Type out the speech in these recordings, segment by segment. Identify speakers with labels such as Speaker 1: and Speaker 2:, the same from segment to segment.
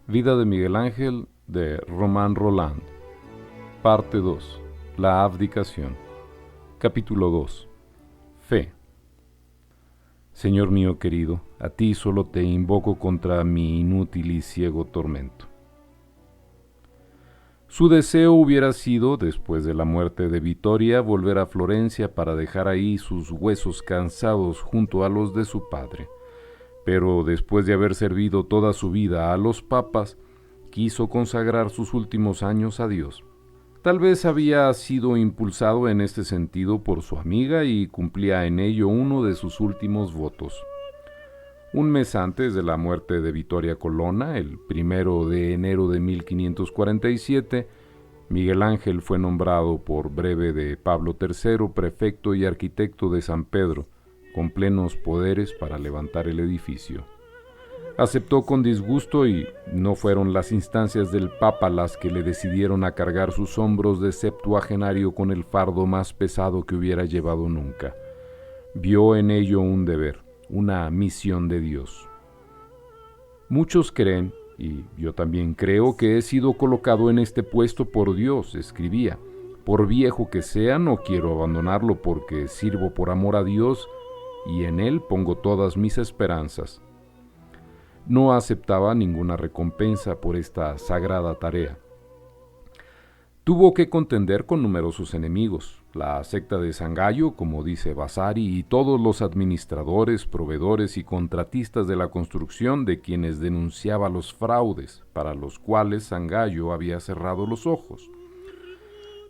Speaker 1: Vida de Miguel Ángel de Román Roland. Parte 2. La abdicación. Capítulo 2. Fe. Señor mío querido, a ti solo te invoco contra mi inútil y ciego tormento. Su deseo hubiera sido, después de la muerte de Vittoria, volver a Florencia para dejar ahí sus huesos cansados junto a los de su padre. Pero después de haber servido toda su vida a los papas, quiso consagrar sus últimos años a Dios. Tal vez había sido impulsado en este sentido por su amiga y cumplía en ello uno de sus últimos votos. Un mes antes de la muerte de Vittoria Colonna, el 1 de enero de 1547, Miguel Ángel fue nombrado por breve de Pablo III prefecto y arquitecto de San Pedro, con plenos poderes para levantar el edificio. Aceptó con disgusto y no fueron las instancias del Papa las que le decidieron a cargar sus hombros de septuagenario con el fardo más pesado que hubiera llevado nunca. Vio en ello un deber, una misión de Dios. Muchos creen, y yo también creo, que he sido colocado en este puesto por Dios, escribía. Por viejo que sea, no quiero abandonarlo porque sirvo por amor a Dios y en él pongo todas mis esperanzas. No aceptaba ninguna recompensa por esta sagrada tarea. Tuvo que contender con numerosos enemigos, la secta de San Gallo, como dice Vasari, y todos los administradores, proveedores y contratistas de la construcción de quienes denunciaba los fraudes, para los cuales San Gallo había cerrado los ojos.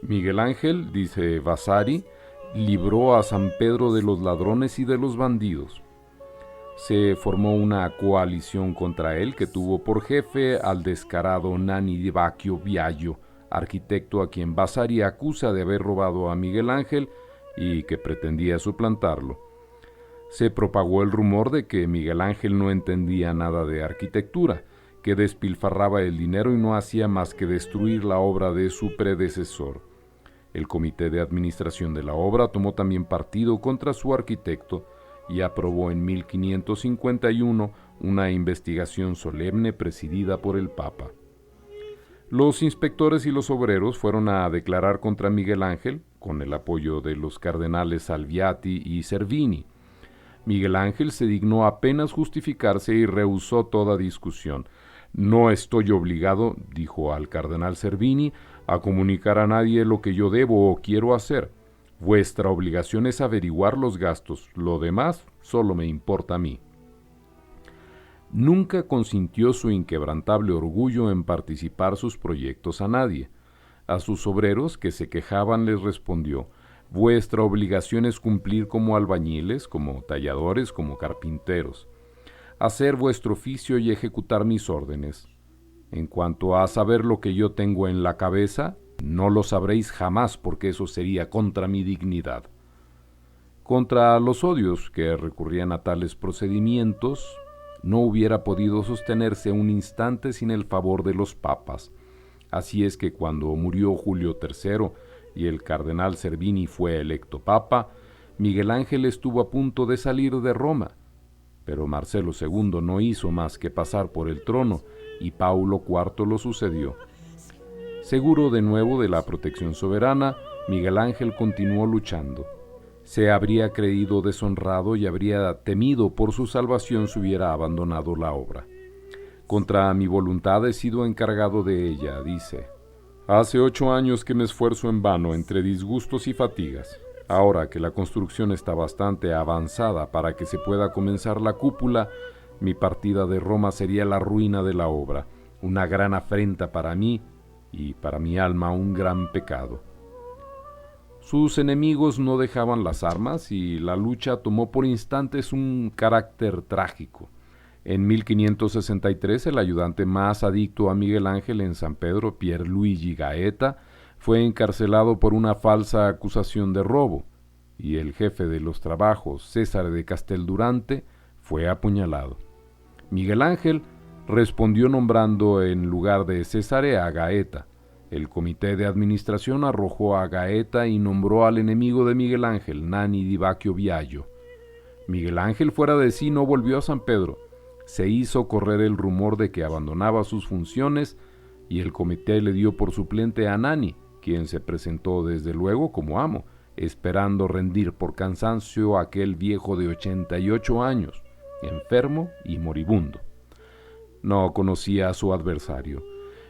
Speaker 1: Miguel Ángel, dice Vasari, libró a San Pedro de los ladrones y de los bandidos. Se formó una coalición contra él que tuvo por jefe al descarado Nanni di Baccio Biagio, arquitecto a quien Vasari acusa de haber robado a Miguel Ángel y que pretendía suplantarlo. Se propagó el rumor de que Miguel Ángel no entendía nada de arquitectura, que despilfarraba el dinero y no hacía más que destruir la obra de su predecesor. El comité de administración de la obra tomó también partido contra su arquitecto y aprobó en 1551 una investigación solemne presidida por el Papa. Los inspectores y los obreros fueron a declarar contra Miguel Ángel, con el apoyo de los cardenales Salviati y Cervini. Miguel Ángel se dignó apenas justificarse y rehusó toda discusión. No estoy obligado, dijo al cardenal Cervini, a comunicar a nadie lo que yo debo o quiero hacer. Vuestra obligación es averiguar los gastos, lo demás solo me importa a mí. Nunca consintió su inquebrantable orgullo en participar sus proyectos a nadie. A sus obreros que se quejaban les respondió: vuestra obligación es cumplir como albañiles, como talladores, como carpinteros, hacer vuestro oficio y ejecutar mis órdenes. En cuanto a saber lo que yo tengo en la cabeza, no lo sabréis jamás porque eso sería contra mi dignidad. Contra los odios que recurrían a tales procedimientos, no hubiera podido sostenerse un instante sin el favor de los papas. Así es que cuando murió Julio III y el cardenal Cervini fue electo papa, Miguel Ángel estuvo a punto de salir de Roma, pero Marcelo II no hizo más que pasar por el trono y Paulo IV lo sucedió. Seguro de nuevo de la protección soberana, Miguel Ángel continuó luchando. Se habría creído deshonrado y habría temido por su salvación si hubiera abandonado la obra. Contra mi voluntad he sido encargado de ella, dice. Hace 8 años que me esfuerzo en vano entre disgustos y fatigas. Ahora que la construcción está bastante avanzada para que se pueda comenzar la cúpula, mi partida de Roma sería la ruina de la obra, una gran afrenta para mí y para mi alma un gran pecado. Sus enemigos no dejaban las armas y la lucha tomó por instantes un carácter trágico. En 1563 el ayudante más adicto a Miguel Ángel en San Pedro, Pierluigi Gaeta, fue encarcelado por una falsa acusación de robo, y el jefe de los trabajos, César de Casteldurante, fue apuñalado. Miguel Ángel respondió nombrando en lugar de Césare a Gaeta. El comité de administración arrojó a Gaeta y nombró al enemigo de Miguel Ángel, Nanni di Baccio Biagio. Miguel Ángel, fuera de sí, no volvió a San Pedro. Se hizo correr el rumor de que abandonaba sus funciones y el comité le dio por suplente a Anani, quien se presentó desde luego como amo, esperando rendir por cansancio a aquel viejo de 88 años, enfermo y moribundo. No conocía a su adversario.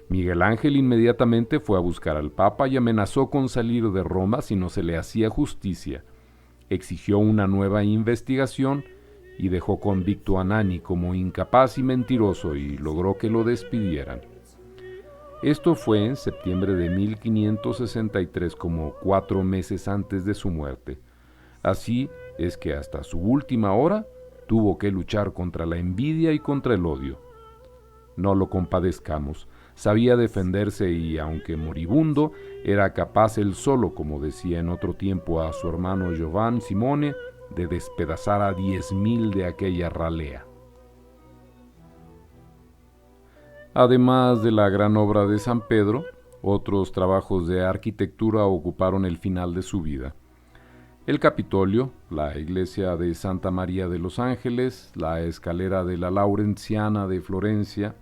Speaker 1: Miguel Ángel inmediatamente fue a buscar al Papa y amenazó con salir de Roma si no se le hacía justicia. Exigió una nueva investigación y dejó convicto a Anani como incapaz y mentiroso y logró que lo despidieran. Esto fue en septiembre de 1563, como 4 meses antes de su muerte. Así es que hasta su última hora tuvo que luchar contra la envidia y contra el odio. No lo compadezcamos, sabía defenderse y, aunque moribundo, era capaz él solo, como decía en otro tiempo a su hermano Giovan Simone, de despedazar a 10.000 de aquella ralea. Además de la gran obra de San Pedro, otros trabajos de arquitectura ocuparon el final de su vida. El Capitolio, la iglesia de Santa María de los Ángeles, la escalera de la Laurenciana de Florencia,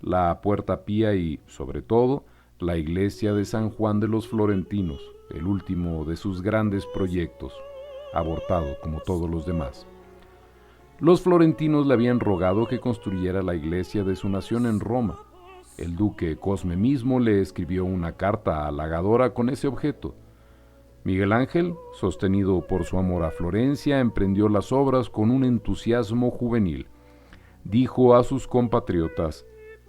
Speaker 1: la Puerta Pía y, sobre todo, la iglesia de San Juan de los Florentinos, el último de sus grandes proyectos, abortado como todos los demás. Los florentinos le habían rogado que construyera la iglesia de su nación en Roma. El duque Cosme mismo le escribió una carta halagadora con ese objeto. Miguel Ángel, sostenido por su amor a Florencia, emprendió las obras con un entusiasmo juvenil. Dijo a sus compatriotas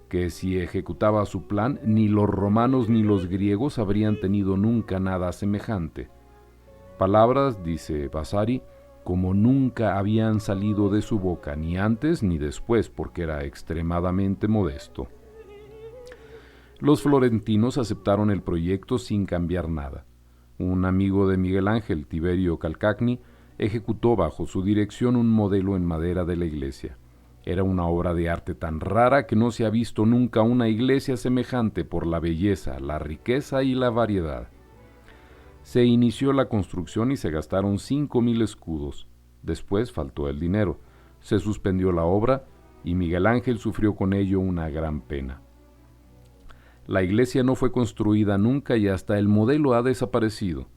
Speaker 1: que si ejecutaba su plan, ni los romanos ni los griegos habrían tenido nunca nada semejante. Palabras, dice Vasari, como nunca habían salido de su boca, ni antes ni después, porque era extremadamente modesto. Los florentinos aceptaron el proyecto sin cambiar nada. Un amigo de Miguel Ángel, Tiberio Calcagni, ejecutó bajo su dirección un modelo en madera de la iglesia. Era una obra de arte tan rara que no se ha visto nunca una iglesia semejante por la belleza, la riqueza y la variedad. Se inició la construcción y se gastaron 5.000 escudos. Después faltó el dinero. Se suspendió la obra y Miguel Ángel sufrió con ello una gran pena. La iglesia no fue construida nunca y hasta el modelo ha desaparecido.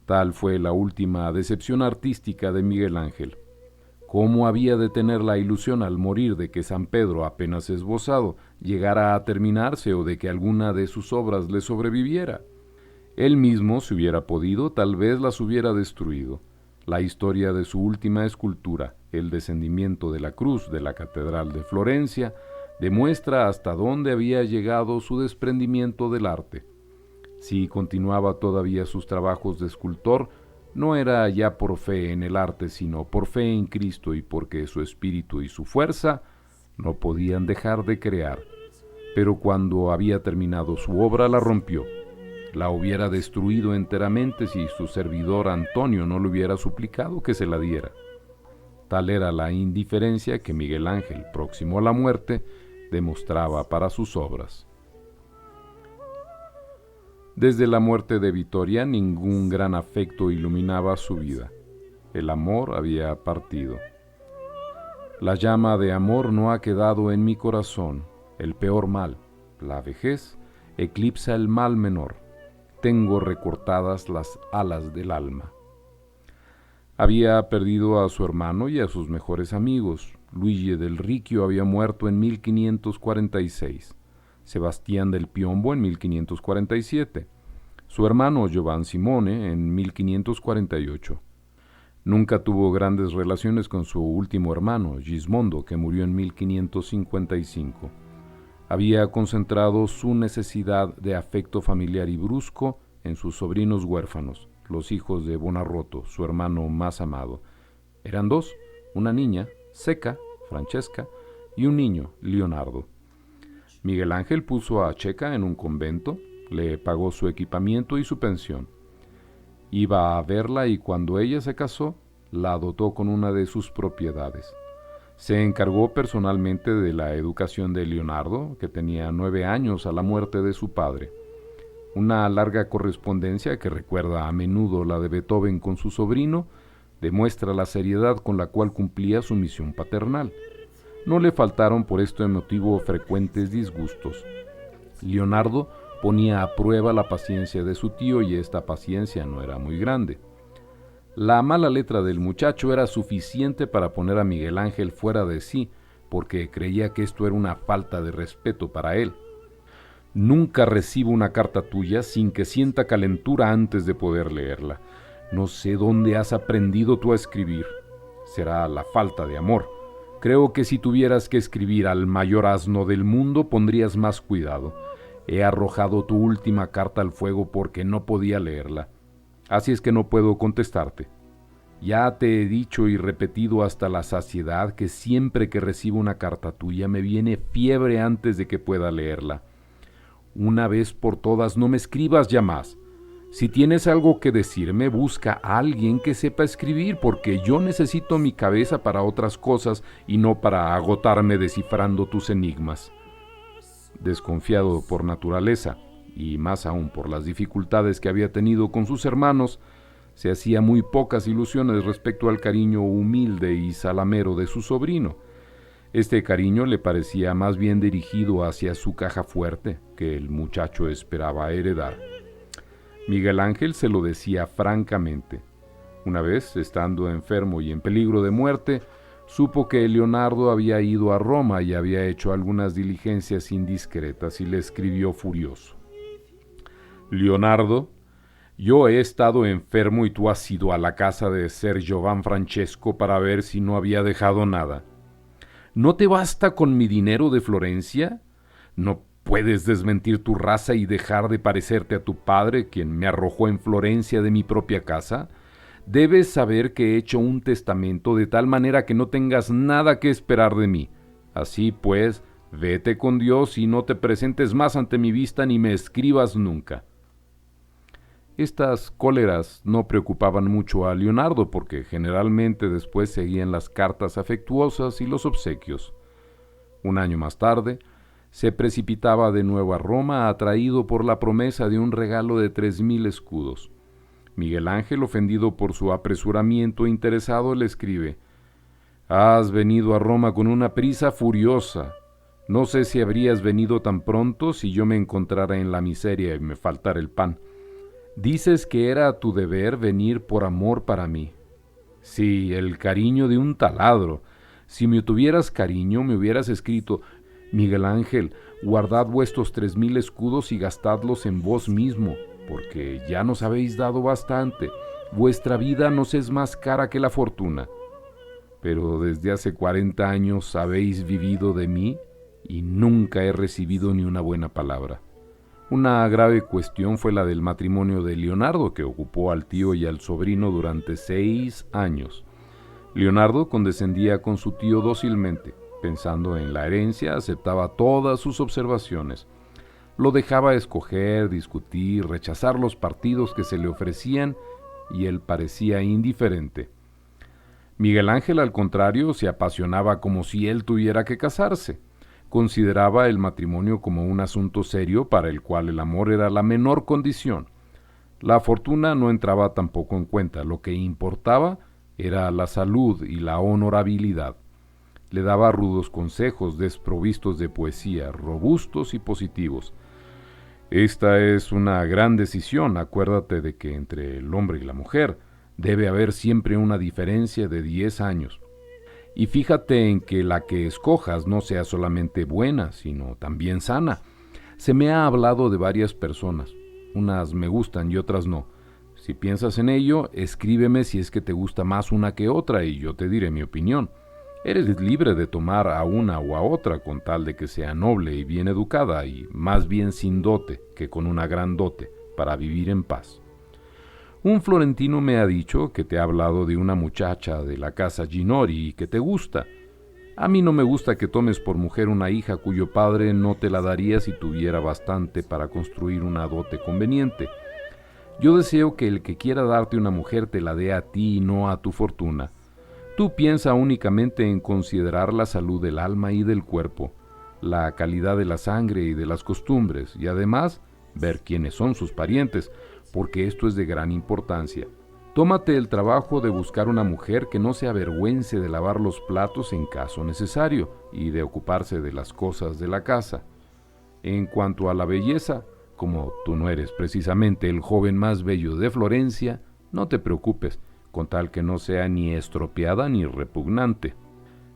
Speaker 1: Tal fue la última decepción artística de Miguel Ángel. ¿Cómo había de tener la ilusión al morir de que San Pedro, apenas esbozado, llegara a terminarse o de que alguna de sus obras le sobreviviera? Él mismo, si hubiera podido, tal vez las hubiera destruido. La historia de su última escultura, el descendimiento de la cruz de la Catedral de Florencia, demuestra hasta dónde había llegado su desprendimiento del arte. Si continuaba todavía sus trabajos de escultor, no era ya por fe en el arte, sino por fe en Cristo y porque su espíritu y su fuerza no podían dejar de crear. Pero cuando había terminado su obra, la rompió. La hubiera destruido enteramente si su servidor Antonio no le hubiera suplicado que se la diera. Tal era la indiferencia que Miguel Ángel, próximo a la muerte, demostraba para sus obras. Desde la muerte de Vittoria, ningún gran afecto iluminaba su vida. El amor había partido. La llama de amor no ha quedado en mi corazón. El peor mal, la vejez, eclipsa el mal menor. Tengo recortadas las alas del alma. Había perdido a su hermano y a sus mejores amigos. Luigi del Riccio había muerto en 1546, Sebastián del Piombo en 1547, su hermano Giovan Simone en 1548. Nunca tuvo grandes relaciones con su último hermano, Gismondo, que murió en 1555. Había concentrado su necesidad de afecto familiar y brusco en sus sobrinos huérfanos, los hijos de Bonarroto, su hermano más amado. Eran 2, una niña, Ceca, Francesca, y un niño, Leonardo. Miguel Ángel puso a Checa en un convento, le pagó su equipamiento y su pensión. Iba a verla y cuando ella se casó, la dotó con una de sus propiedades. Se encargó personalmente de la educación de Leonardo, que tenía 9 años a la muerte de su padre. Una larga correspondencia, que recuerda a menudo la de Beethoven con su sobrino, demuestra la seriedad con la cual cumplía su misión paternal. No le faltaron por este motivo frecuentes disgustos. Leonardo ponía a prueba la paciencia de su tío y esta paciencia no era muy grande. La mala letra del muchacho era suficiente para poner a Miguel Ángel fuera de sí, porque creía que esto era una falta de respeto para él. Nunca recibo una carta tuya sin que sienta calentura antes de poder leerla. No sé dónde has aprendido tú a escribir. Será la falta de amor. Creo que si tuvieras que escribir al mayor asno del mundo pondrías más cuidado. He arrojado tu última carta al fuego porque no podía leerla. Así es que no puedo contestarte. Ya te he dicho y repetido hasta la saciedad que siempre que recibo una carta tuya me viene fiebre antes de que pueda leerla. Una vez por todas, no me escribas ya más. Si tienes algo que decirme, busca a alguien que sepa escribir, porque yo necesito mi cabeza para otras cosas y no para agotarme descifrando tus enigmas. Desconfiado por naturaleza, y más aún por las dificultades que había tenido con sus hermanos, se hacía muy pocas ilusiones respecto al cariño humilde y salamero de su sobrino. Este cariño le parecía más bien dirigido hacia su caja fuerte que el muchacho esperaba heredar. Miguel Ángel se lo decía francamente. Una vez, estando enfermo y en peligro de muerte, supo que Leonardo había ido a Roma y había hecho algunas diligencias indiscretas y le escribió furioso. Leonardo, yo he estado enfermo y tú has ido a la casa de Ser Giovan Francesco para ver si no había dejado nada. ¿No te basta con mi dinero de Florencia? ¿No puedes desmentir tu raza y dejar de parecerte a tu padre, quien me arrojó en Florencia de mi propia casa? Debes saber que he hecho un testamento de tal manera que no tengas nada que esperar de mí. Así pues, vete con Dios y no te presentes más ante mi vista ni me escribas nunca. Estas cóleras no preocupaban mucho a Leonardo porque generalmente después seguían las cartas afectuosas y los obsequios. Un año más tarde, se precipitaba de nuevo a Roma atraído por la promesa de un regalo de 3,000 escudos. Miguel Ángel, ofendido por su apresuramiento interesado, le escribe: «Has venido a Roma con una prisa furiosa. No sé si habrías venido tan pronto si yo me encontrara en la miseria y me faltara el pan. Dices que era tu deber venir por amor para mí. Sí, el cariño de un taladro. Si me tuvieras cariño, me hubieras escrito: Miguel Ángel, guardad vuestros 3,000 escudos y gastadlos en vos mismo, porque ya nos habéis dado bastante. Vuestra vida nos es más cara que la fortuna. Pero desde hace 40 años habéis vivido de mí y nunca he recibido ni una buena palabra». Una grave cuestión fue la del matrimonio de Leonardo, que ocupó al tío y al sobrino durante 6 años. Leonardo condescendía con su tío dócilmente. Pensando en la herencia, aceptaba todas sus observaciones. Lo dejaba escoger, discutir, rechazar los partidos que se le ofrecían, y él parecía indiferente. Miguel Ángel, al contrario, se apasionaba como si él tuviera que casarse. Consideraba el matrimonio como un asunto serio para el cual el amor era la menor condición. La fortuna no entraba tampoco en cuenta. Lo que importaba era la salud y la honorabilidad. Le daba rudos consejos desprovistos de poesía, robustos y positivos. Esta es una gran decisión. Acuérdate de que entre el hombre y la mujer debe haber siempre una diferencia de 10 años. Y fíjate en que la que escojas no sea solamente buena, sino también sana. Se me ha hablado de varias personas. Unas me gustan y otras no. Si piensas en ello, escríbeme si es que te gusta más una que otra y yo te diré mi opinión. Eres libre de tomar a una o a otra con tal de que sea noble y bien educada y más bien sin dote que con una gran dote para vivir en paz. Un florentino me ha dicho que te ha hablado de una muchacha de la casa Ginori y que te gusta. A mí no me gusta que tomes por mujer una hija cuyo padre no te la daría si tuviera bastante para construir una dote conveniente. Yo deseo que el que quiera darte una mujer te la dé a ti y no a tu fortuna. Tú piensa únicamente en considerar la salud del alma y del cuerpo, la calidad de la sangre y de las costumbres, y además ver quiénes son sus parientes, porque esto es de gran importancia. Tómate el trabajo de buscar una mujer que no se avergüence de lavar los platos en caso necesario y de ocuparse de las cosas de la casa. En cuanto a la belleza, como tú no eres precisamente el joven más bello de Florencia, no te preocupes, con tal que no sea ni estropeada ni repugnante.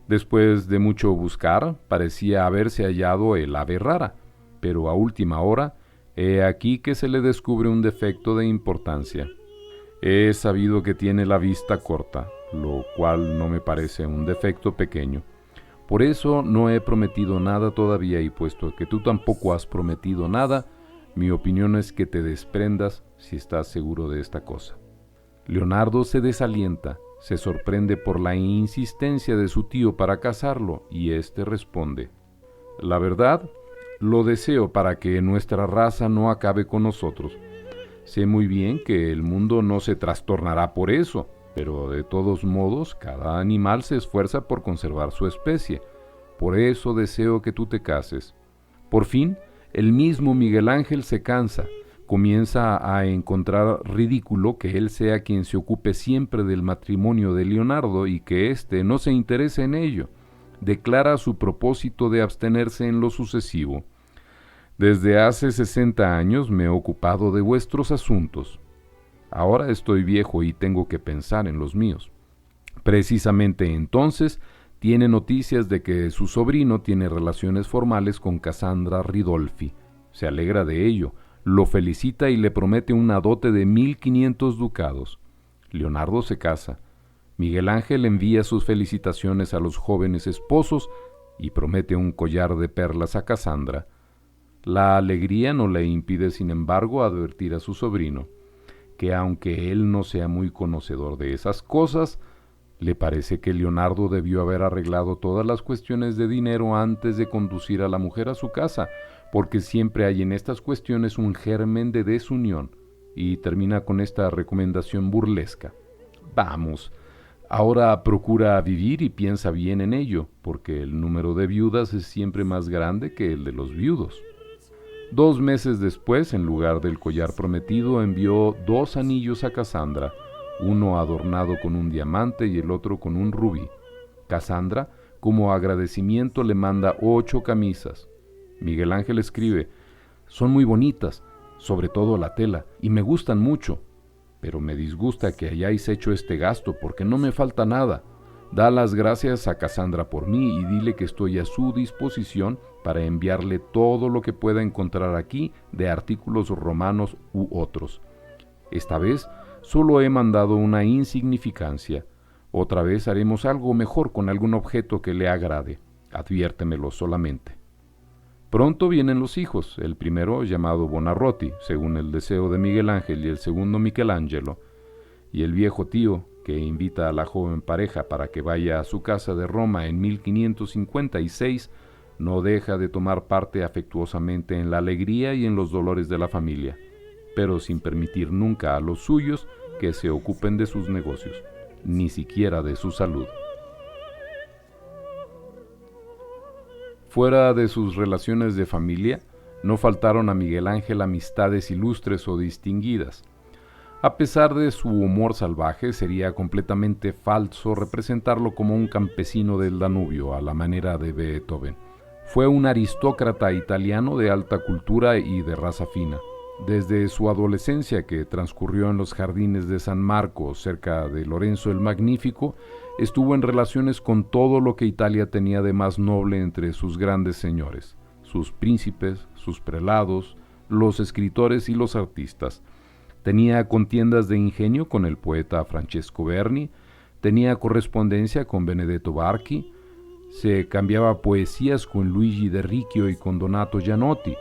Speaker 1: Después de mucho buscar, parecía haberse hallado el ave rara, pero a última hora, he aquí que se le descubre un defecto de importancia. He sabido que tiene la vista corta, lo cual no me parece un defecto pequeño. Por eso no he prometido nada todavía, y puesto que tú tampoco has prometido nada, mi opinión es que te desprendas si estás seguro de esta cosa. Leonardo se desalienta, se sorprende por la insistencia de su tío para casarlo, y éste responde: la verdad, lo deseo para que nuestra raza no acabe con nosotros. Sé muy bien que el mundo no se trastornará por eso, pero de todos modos cada animal se esfuerza por conservar su especie. Por eso deseo que tú te cases. Por fin, el mismo Miguel Ángel se cansa, comienza a encontrar ridículo que él sea quien se ocupe siempre del matrimonio de Leonardo y que éste no se interese en ello. Declara su propósito de abstenerse en lo sucesivo. Desde hace 60 años me he ocupado de vuestros asuntos. Ahora estoy viejo y tengo que pensar en los míos. Precisamente entonces tiene noticias de que su sobrino tiene relaciones formales con Cassandra Ridolfi. Se alegra de ello, lo felicita y le promete una dote de 1.500 ducados. Leonardo se casa. Miguel Ángel envía sus felicitaciones a los jóvenes esposos y promete un collar de perlas a Cassandra. La alegría no le impide, sin embargo, advertir a su sobrino que, aunque él no sea muy conocedor de esas cosas, le parece que Leonardo debió haber arreglado todas las cuestiones de dinero antes de conducir a la mujer a su casa, porque siempre hay en estas cuestiones un germen de desunión, y termina con esta recomendación burlesca: vamos, ahora procura vivir y piensa bien en ello, porque el número de viudas es siempre más grande que el de los viudos. 2 meses después, en lugar del collar prometido, envió 2 anillos a Cassandra, uno adornado con un diamante y el otro con un rubí. Cassandra, como agradecimiento, le manda 8 camisas. Miguel Ángel escribe: son muy bonitas, sobre todo la tela, y me gustan mucho, pero me disgusta que hayáis hecho este gasto porque no me falta nada. Da las gracias a Cassandra por mí y dile que estoy a su disposición para enviarle todo lo que pueda encontrar aquí de artículos romanos u otros. Esta vez solo he mandado una insignificancia. Otra vez haremos algo mejor con algún objeto que le agrade. Adviértemelo solamente. Pronto vienen los hijos, el primero llamado Buonarroti, según el deseo de Miguel Ángel, y el segundo Michelangelo, y el viejo tío, que invita a la joven pareja para que vaya a su casa de Roma en 1556, no deja de tomar parte afectuosamente en la alegría y en los dolores de la familia, pero sin permitir nunca a los suyos que se ocupen de sus negocios, ni siquiera de su salud. Fuera de sus relaciones de familia, no faltaron a Miguel Ángel amistades ilustres o distinguidas. A pesar de su humor salvaje, sería completamente falso representarlo como un campesino del Danubio a la manera de Beethoven. Fue un aristócrata italiano de alta cultura y de raza fina. Desde su adolescencia, que transcurrió en los jardines de San Marco, cerca de Lorenzo el Magnífico, estuvo en relaciones con todo lo que Italia tenía de más noble entre sus grandes señores, sus príncipes, sus prelados, los escritores y los artistas. Tenía contiendas de ingenio con el poeta Francesco Berni, tenía correspondencia con Benedetto Barchi, se cambiaba poesías con Luigi De Riccio y con Donato Gianotti.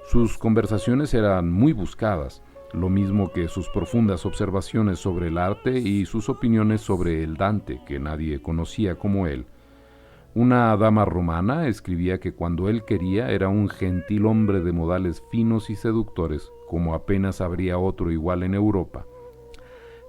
Speaker 1: Sus conversaciones eran muy buscadas, lo mismo que sus profundas observaciones sobre el arte y sus opiniones sobre el Dante, que nadie conocía como él. Una dama romana escribía que cuando él quería era un gentil hombre de modales finos y seductores, como apenas habría otro igual en Europa.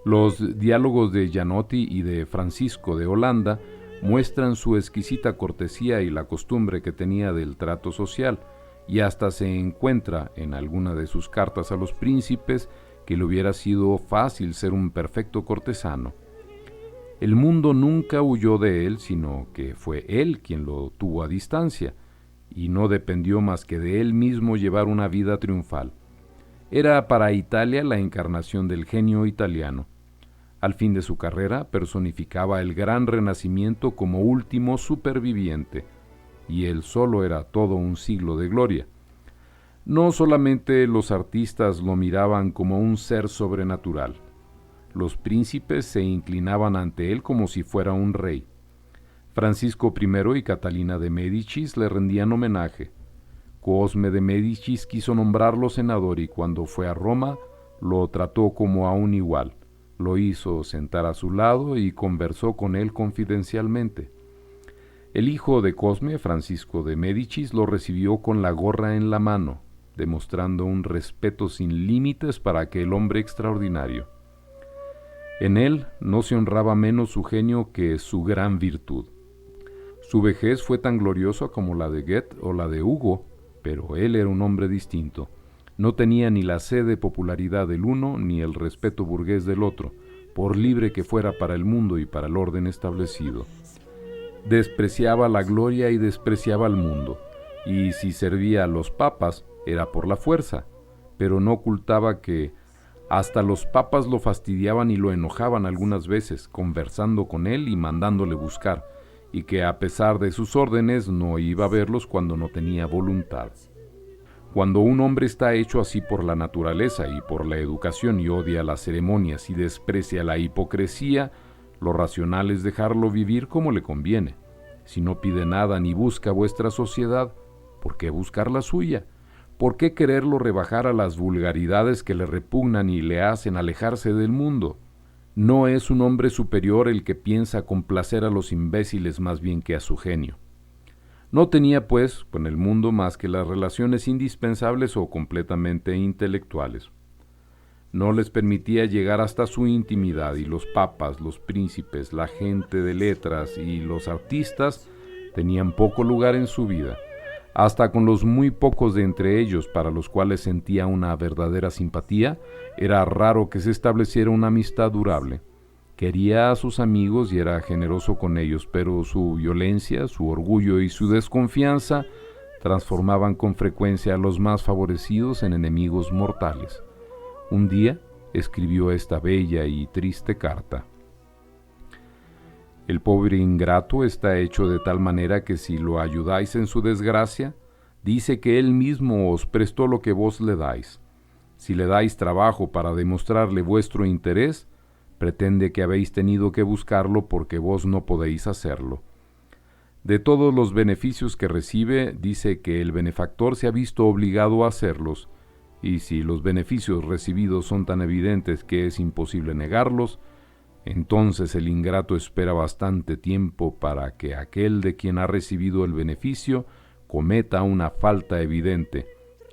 Speaker 1: Los diálogos de Gianotti y de Francisco de Holanda muestran su exquisita cortesía y la costumbre que tenía del trato social, y hasta se encuentra en alguna de sus cartas a los príncipes que le hubiera sido fácil ser un perfecto cortesano. El mundo nunca huyó de él, sino que fue él quien lo tuvo a distancia, y no dependió más que de él mismo llevar una vida triunfal. Era para Italia la encarnación del genio italiano. Al fin de su carrera personificaba el gran renacimiento como último superviviente, y él solo era todo un siglo de gloria. No solamente los artistas lo miraban como un ser sobrenatural, los príncipes se inclinaban ante él como si fuera un rey. Francisco I y Catalina de Médicis le rendían homenaje. Cosme de Médicis quiso nombrarlo senador y cuando fue a Roma lo trató como a un igual. Lo hizo sentar a su lado y conversó con él confidencialmente. El hijo de Cosme, Francisco de Médicis, lo recibió con la gorra en la mano, demostrando un respeto sin límites para aquel hombre extraordinario. En él no se honraba menos su genio que su gran virtud. Su vejez fue tan gloriosa como la de Goethe o la de Hugo, pero él era un hombre distinto. No tenía ni la sed de popularidad del uno ni el respeto burgués del otro, por libre que fuera para el mundo y para el orden establecido. Despreciaba la gloria y despreciaba al mundo, y si servía a los papas era por la fuerza, pero no ocultaba que hasta los papas lo fastidiaban y lo enojaban algunas veces, conversando con él y mandándole buscar, y que a pesar de sus órdenes no iba a verlos cuando no tenía voluntad. Cuando un hombre está hecho así por la naturaleza y por la educación y odia las ceremonias y desprecia la hipocresía, lo racional es dejarlo vivir como le conviene. Si no pide nada ni busca vuestra sociedad, ¿por qué buscar la suya? ¿Por qué quererlo rebajar a las vulgaridades que le repugnan y le hacen alejarse del mundo? No es un hombre superior el que piensa complacer a los imbéciles más bien que a su genio. No tenía, pues, con el mundo más que las relaciones indispensables o completamente intelectuales. No les permitía llegar hasta su intimidad y los papas, los príncipes, la gente de letras y los artistas tenían poco lugar en su vida. Hasta con los muy pocos de entre ellos para los cuales sentía una verdadera simpatía, era raro que se estableciera una amistad durable. Quería a sus amigos y era generoso con ellos, pero su violencia, su orgullo y su desconfianza transformaban con frecuencia a los más favorecidos en enemigos mortales. Un día escribió esta bella y triste carta. El pobre ingrato está hecho de tal manera que si lo ayudáis en su desgracia, dice que él mismo os prestó lo que vos le dais. Si le dais trabajo para demostrarle vuestro interés, pretende que habéis tenido que buscarlo porque vos no podéis hacerlo. De todos los beneficios que recibe, dice que el benefactor se ha visto obligado a hacerlos, y si los beneficios recibidos son tan evidentes que es imposible negarlos, entonces el ingrato espera bastante tiempo para que aquel de quien ha recibido el beneficio cometa una falta evidente.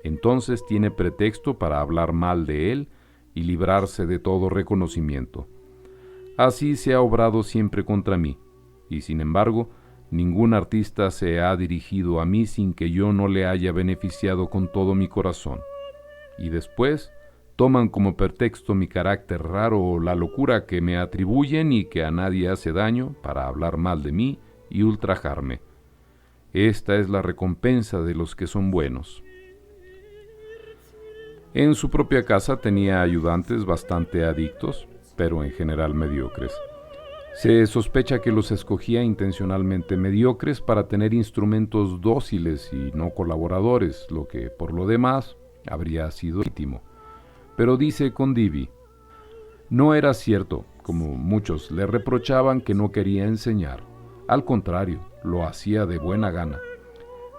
Speaker 1: Entonces tiene pretexto para hablar mal de él y librarse de todo reconocimiento. Así se ha obrado siempre contra mí, y sin embargo, ningún artista se ha dirigido a mí sin que yo no le haya beneficiado con todo mi corazón. Y después toman como pretexto mi carácter raro o la locura que me atribuyen y que a nadie hace daño para hablar mal de mí y ultrajarme. Esta es la recompensa de los que son buenos. En su propia casa tenía ayudantes bastante adictos, pero en general mediocres. Se sospecha que los escogía intencionalmente mediocres para tener instrumentos dóciles y no colaboradores, lo que, por lo demás, habría sido legítimo. Pero dice Condivi, no era cierto, como muchos le reprochaban, que no quería enseñar. Al contrario, lo hacía de buena gana.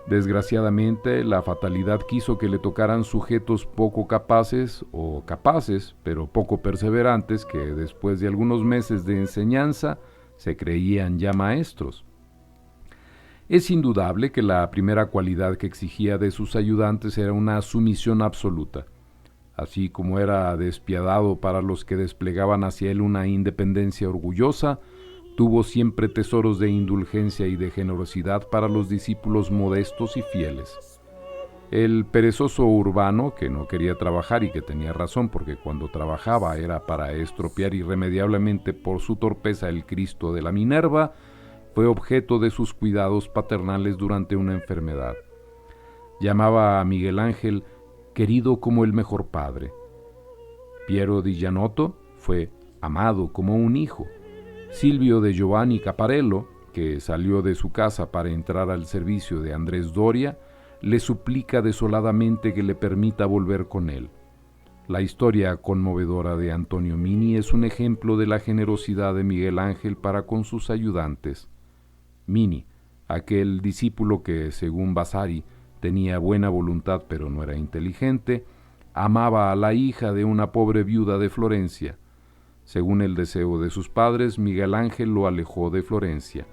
Speaker 1: Desgraciadamente, la fatalidad quiso que le tocaran sujetos poco capaces o capaces, pero poco perseverantes, que después de algunos meses de enseñanza se creían ya maestros. Es indudable que la primera cualidad que exigía de sus ayudantes era una sumisión absoluta. Así como era despiadado para los que desplegaban hacia él una independencia orgullosa, tuvo siempre tesoros de indulgencia y de generosidad para los discípulos modestos y fieles. El perezoso Urbano, que no quería trabajar y que tenía razón porque cuando trabajaba era para estropear irremediablemente por su torpeza el Cristo de la Minerva, fue objeto de sus cuidados paternales durante una enfermedad. Llamaba a Miguel Ángel querido como el mejor padre. Piero di Gianotto fue amado como un hijo. Silvio de Giovanni Caparello, que salió de su casa para entrar al servicio de Andrés Doria, le suplica desoladamente que le permita volver con él. La historia conmovedora de Antonio Mini es un ejemplo de la generosidad de Miguel Ángel para con sus ayudantes. Mini, aquel discípulo que, según Vasari, tenía buena voluntad pero no era inteligente, amaba a la hija de una pobre viuda de Florencia. Según el deseo de sus padres, Miguel Ángel lo alejó de Florencia.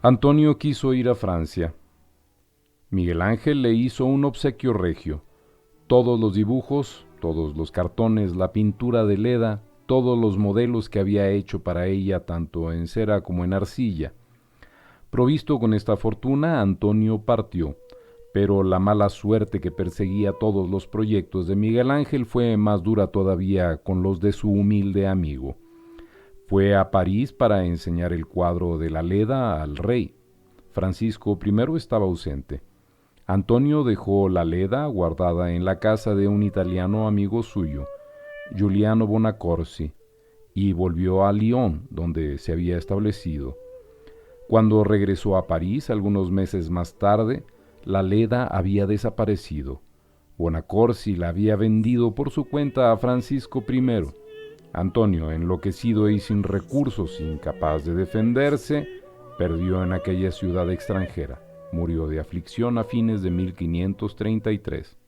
Speaker 1: Antonio quiso ir a Francia. Miguel Ángel le hizo un obsequio regio. Todos los dibujos, todos los cartones, la pintura de Leda, todos los modelos que había hecho para ella tanto en cera como en arcilla. Provisto con esta fortuna, Antonio partió, pero la mala suerte que perseguía todos los proyectos de Miguel Ángel fue más dura todavía con los de su humilde amigo. Fue a París para enseñar el cuadro de la Leda al rey. Francisco I estaba ausente. Antonio dejó la Leda guardada en la casa de un italiano amigo suyo, Giuliano Bonacorsi, y volvió a Lyon, donde se había establecido. Cuando regresó a París, algunos meses más tarde, la Leda había desaparecido. Bonacorsi la había vendido por su cuenta a Francisco I. Antonio, enloquecido y sin recursos, incapaz de defenderse, perdió en aquella ciudad extranjera. Murió de aflicción a fines de 1533.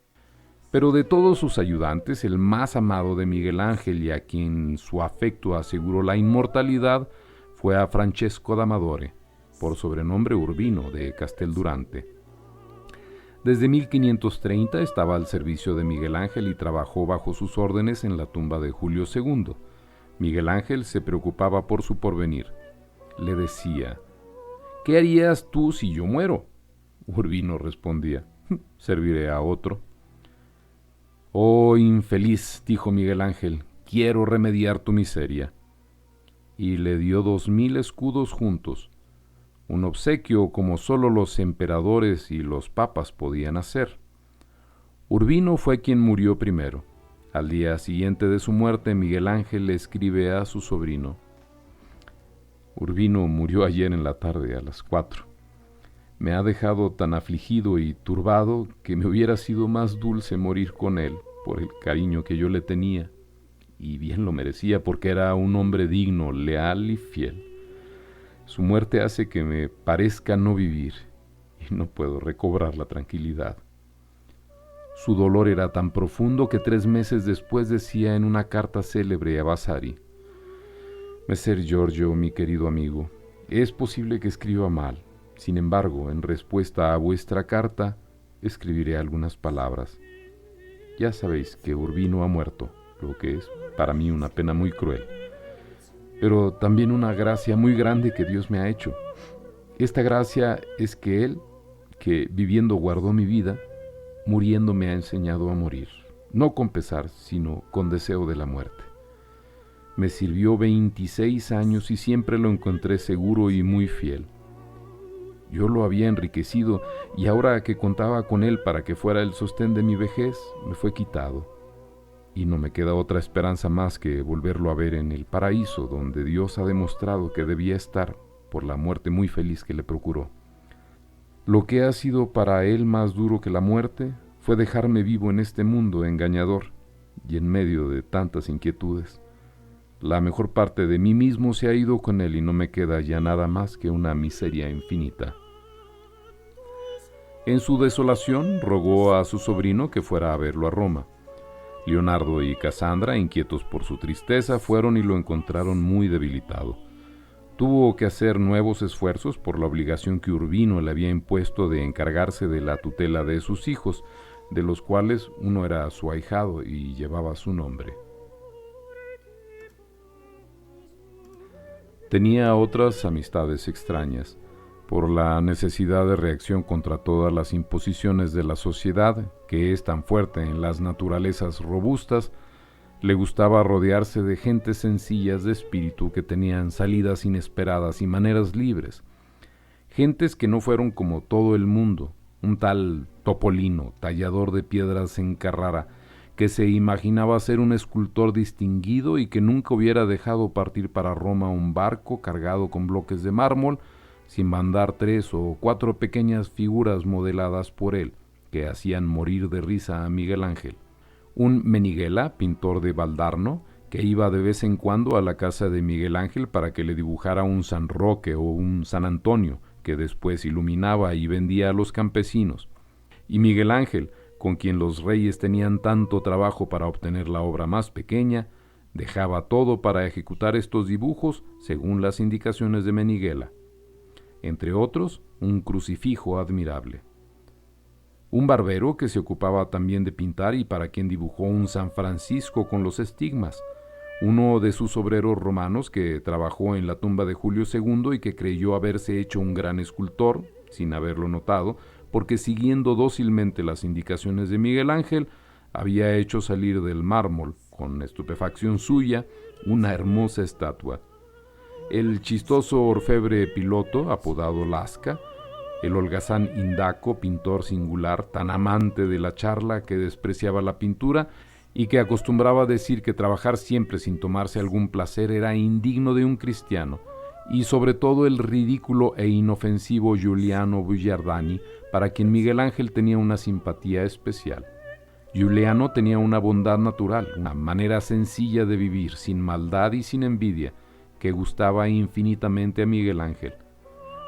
Speaker 1: Pero de todos sus ayudantes, el más amado de Miguel Ángel y a quien su afecto aseguró la inmortalidad fue a Francesco d'Amadore, por sobrenombre Urbino, de Casteldurante. Desde 1530 estaba al servicio de Miguel Ángel y trabajó bajo sus órdenes en la tumba de Julio II. Miguel Ángel se preocupaba por su porvenir. Le decía: «¿Qué harías tú si yo muero?». Urbino respondía: «Serviré a otro». «Oh, infeliz», dijo Miguel Ángel, «quiero remediar tu miseria». Y le dio 2000 escudos juntos, un obsequio como sólo los emperadores y los papas podían hacer. Urbino fue quien murió primero. Al día siguiente de su muerte, Miguel Ángel le escribe a su sobrino: «Urbino murió ayer en la tarde a las 4. Me ha dejado tan afligido y turbado que me hubiera sido más dulce morir con él por el cariño que yo le tenía, y bien lo merecía porque era un hombre digno, leal y fiel. Su muerte hace que me parezca no vivir y no puedo recobrar la tranquilidad». Su dolor era tan profundo que 3 meses después decía en una carta célebre a Vasari: «Messer Giorgio, mi querido amigo, es posible que escriba mal. Sin embargo, en respuesta a vuestra carta, escribiré algunas palabras. Ya sabéis que Urbino ha muerto, lo que es para mí una pena muy cruel, pero también una gracia muy grande que Dios me ha hecho. Esta gracia es que Él, que viviendo guardó mi vida, muriendo me ha enseñado a morir, no con pesar, sino con deseo de la muerte. Me sirvió 26 años y siempre lo encontré seguro y muy fiel. Yo lo había enriquecido y ahora que contaba con él para que fuera el sostén de mi vejez, me fue quitado. Y no me queda otra esperanza más que volverlo a ver en el paraíso, donde Dios ha demostrado que debía estar por la muerte muy feliz que le procuró. Lo que ha sido para él más duro que la muerte fue dejarme vivo en este mundo engañador y en medio de tantas inquietudes. La mejor parte de mí mismo se ha ido con él y no me queda ya nada más que una miseria infinita». En su desolación rogó a su sobrino que fuera a verlo a Roma. Leonardo y Casandra, inquietos por su tristeza, fueron y lo encontraron muy debilitado. Tuvo que hacer nuevos esfuerzos por la obligación que Urbino le había impuesto de encargarse de la tutela de sus hijos, de los cuales uno era su ahijado y llevaba su nombre. Tenía otras amistades extrañas. por la necesidad de reacción contra todas las imposiciones de la sociedad, que es tan fuerte en las naturalezas robustas, le gustaba rodearse de gentes sencillas de espíritu que tenían salidas inesperadas y maneras libres. Gentes que no fueron como todo el mundo, un tal Topolino, tallador de piedras en Carrara, que se imaginaba ser un escultor distinguido y que nunca hubiera dejado partir para Roma un barco cargado con bloques de mármol, sin mandar 3 o 4 pequeñas figuras modeladas por él, que hacían morir de risa a Miguel Ángel. Un Meniguela, pintor de Valdarno, que iba de vez en cuando a la casa de Miguel Ángel para que le dibujara un San Roque o un San Antonio, que después iluminaba y vendía a los campesinos. Y Miguel Ángel, con quien los reyes tenían tanto trabajo para obtener la obra más pequeña, dejaba todo para ejecutar estos dibujos según las indicaciones de Meniguela. Entre otros, un crucifijo admirable. Un barbero que se ocupaba también de pintar y para quien dibujó un San Francisco con los estigmas. Uno de sus obreros romanos que trabajó en la tumba de Julio II y que creyó haberse hecho un gran escultor, sin haberlo notado, porque siguiendo dócilmente las indicaciones de Miguel Ángel, había hecho salir del mármol, con estupefacción suya, una hermosa estatua. El chistoso orfebre Piloto, apodado Lasca, el holgazán Indaco, pintor singular, tan amante de la charla que despreciaba la pintura y que acostumbraba a decir que trabajar siempre sin tomarse algún placer era indigno de un cristiano, y sobre todo el ridículo e inofensivo Giuliano Bugiardani, para quien Miguel Ángel tenía una simpatía especial. Giuliano tenía una bondad natural, una manera sencilla de vivir, sin maldad y sin envidia, que gustaba infinitamente a Miguel Ángel.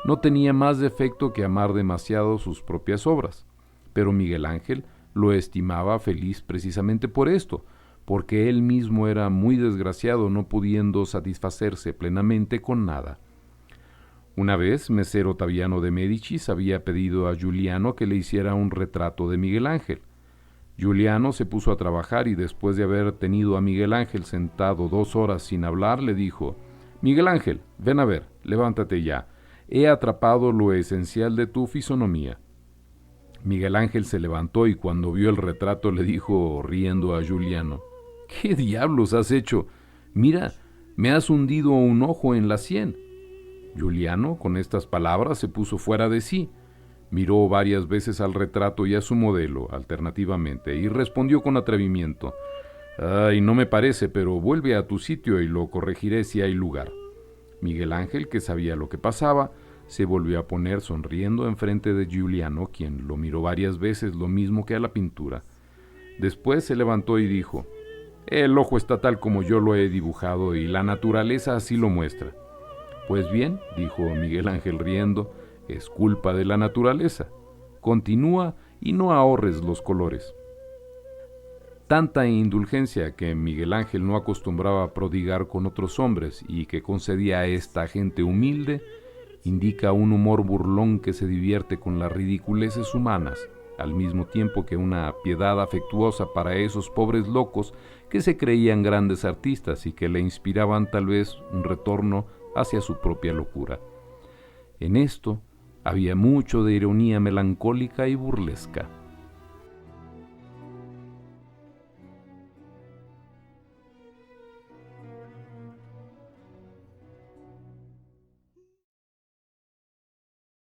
Speaker 1: No tenía más defecto que amar demasiado sus propias obras, pero Miguel Ángel lo estimaba feliz precisamente por esto, porque él mismo era muy desgraciado no pudiendo satisfacerse plenamente con nada. Una vez, Messer Ottaviano de Médicis había pedido a Giuliano que le hiciera un retrato de Miguel Ángel. Giuliano se puso a trabajar y después de haber tenido a Miguel Ángel sentado 2 horas sin hablar, le dijo: «Miguel Ángel, ven a ver, levántate ya. He atrapado lo esencial de tu fisonomía». Miguel Ángel se levantó y cuando vio el retrato le dijo, riendo a Giuliano: «¿Qué diablos has hecho? Mira, me has hundido un ojo en la sien». Giuliano, con estas palabras, se puso fuera de sí. Miró varias veces al retrato y a su modelo, alternativamente, y respondió con atrevimiento: «Ay, no me parece, pero vuelve a tu sitio y lo corregiré si hay lugar». Miguel Ángel, que sabía lo que pasaba, se volvió a poner sonriendo enfrente de Giuliano, quien lo miró varias veces, lo mismo que a la pintura. Después se levantó y dijo: «El ojo está tal como yo lo he dibujado y la naturaleza así lo muestra». «Pues bien», dijo Miguel Ángel riendo, «es culpa de la naturaleza. Continúa y no ahorres los colores». Tanta indulgencia que Miguel Ángel no acostumbraba a prodigar con otros hombres y que concedía a esta gente humilde, indica un humor burlón que se divierte con las ridiculeces humanas, al mismo tiempo que una piedad afectuosa para esos pobres locos que se creían grandes artistas y que le inspiraban tal vez un retorno hacia su propia locura. En esto había mucho de ironía melancólica y burlesca.